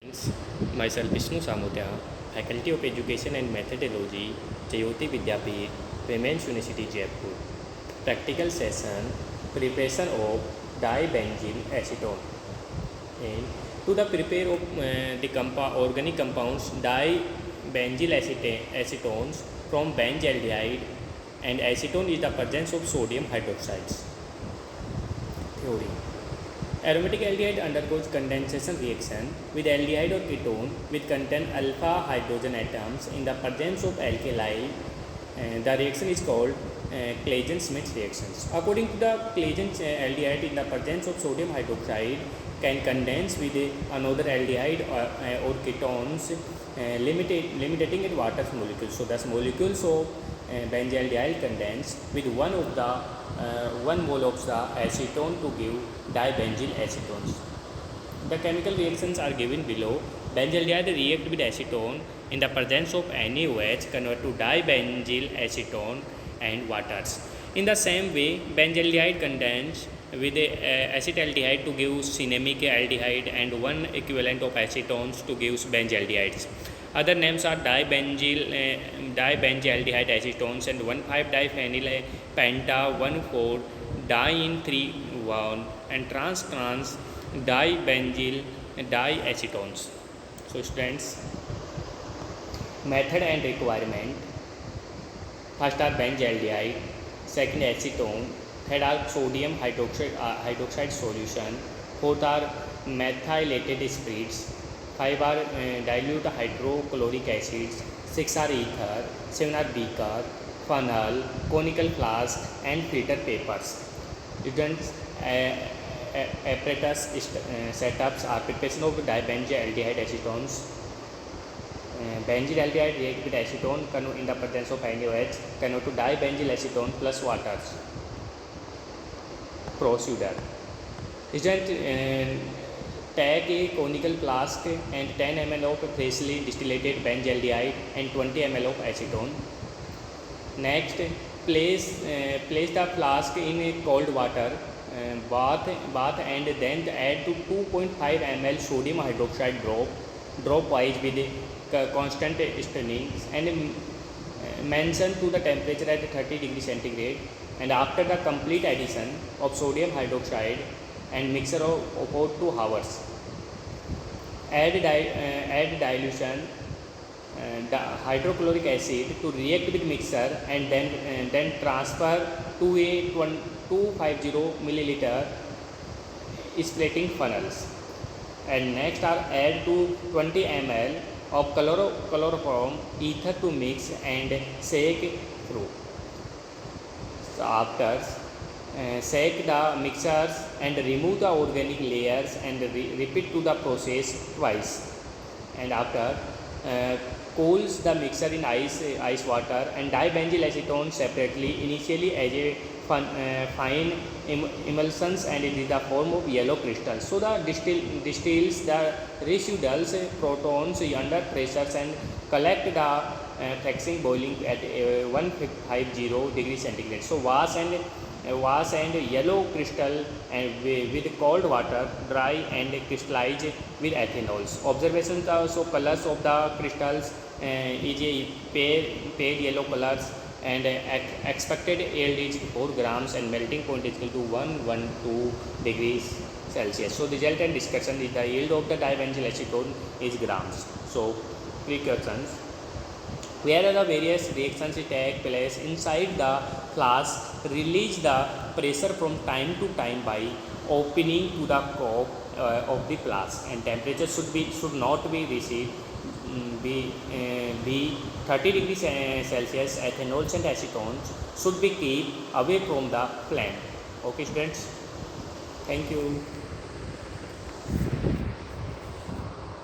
Myself Vishnu Samotia, Faculty of Education and Methodology, Jayoti Vidyapith, Women's University Jaipur. Practical session, preparation of dibenzyl acetone. And to the prepare of the organic compounds dibenzyl acetones from benzaldehyde and acetone is the presence of sodium hydroxides. Theory. Aromatic aldehyde undergoes condensation reaction with aldehyde or ketone which contain alpha hydrogen atoms in the presence of alkali. The reaction is called Claisen-Schmidt reactions. According to the Claisen, aldehyde in the presence of sodium hydroxide can condense with another aldehyde or ketones, limiting its water molecules. So thus molecules of benzaldehyde condense with 1 mole of the acetone to give dibenzyl acetones. The chemical reactions are given below. Benzaldehyde react with acetone in the presence of NaOH, convert to dibenzyl acetone and waters. In the same way, benzaldehyde condense with acetaldehyde to give cinnamic aldehyde and one equivalent of acetones to give benzaldehydes. Other names are dibenzaldehyde acetones and 1,5-diphenyl penta 1,4 diene 3,1 and trans dibenzyl diacetones. So students, method and requirement. First are benzaldehyde, second acetone, third are sodium hydroxide solution, fourth are methylated spirits, 5 are dilute hydrochloric acids, 6 are ether, 7 are beaker, funnel, conical flask and filter papers. Students, apparatus setups are preparation of dibenzaldehyde acetones. Benzyl aldehyde react with acetone in the presence of NaOH, convert to dibenzyl acetone plus water. Procedure. Student, take a conical flask and 10 ml of freshly distillated benzaldehyde and 20 ml of acetone. Next, place the flask in a cold water, bath and then add to 2.5 ml sodium hydroxide drop wise with constant stirring and mention to the temperature at 30 degrees centigrade. And after the complete addition of sodium hydroxide and mixture of about 2 hours, add dilution the hydrochloric acid to react with mixture and then transfer to a 250 milliliter splitting funnels. And next are add to 20 ml of chloroform ether to mix and shake through. So after shake the mixtures and remove the organic layers and repeat to the process twice. And after cools the mixture in ice water and dibenzyl acetone separately, initially as a fine emulsions and it is the form of yellow crystals. So the distills the residuals protons under pressures and collect the fraction boiling at 150 degrees centigrade. So wash and yellow crystal and with cold water, dry and crystallize with ethanols. Observations so colors of the crystals is a pale yellow colors and expected yield is 4 grams and melting point is equal to 112 degrees Celsius. So the result and discussion is the yield of the dibenzyl acetone is grams. So precautions. Where the various reactions take place inside the flask, release the pressure from time to time by opening to the cork of the flask, and temperature should not be received be 30 degrees Celsius. Ethanols and acetones should be kept away from the flame. Okay students, thank you.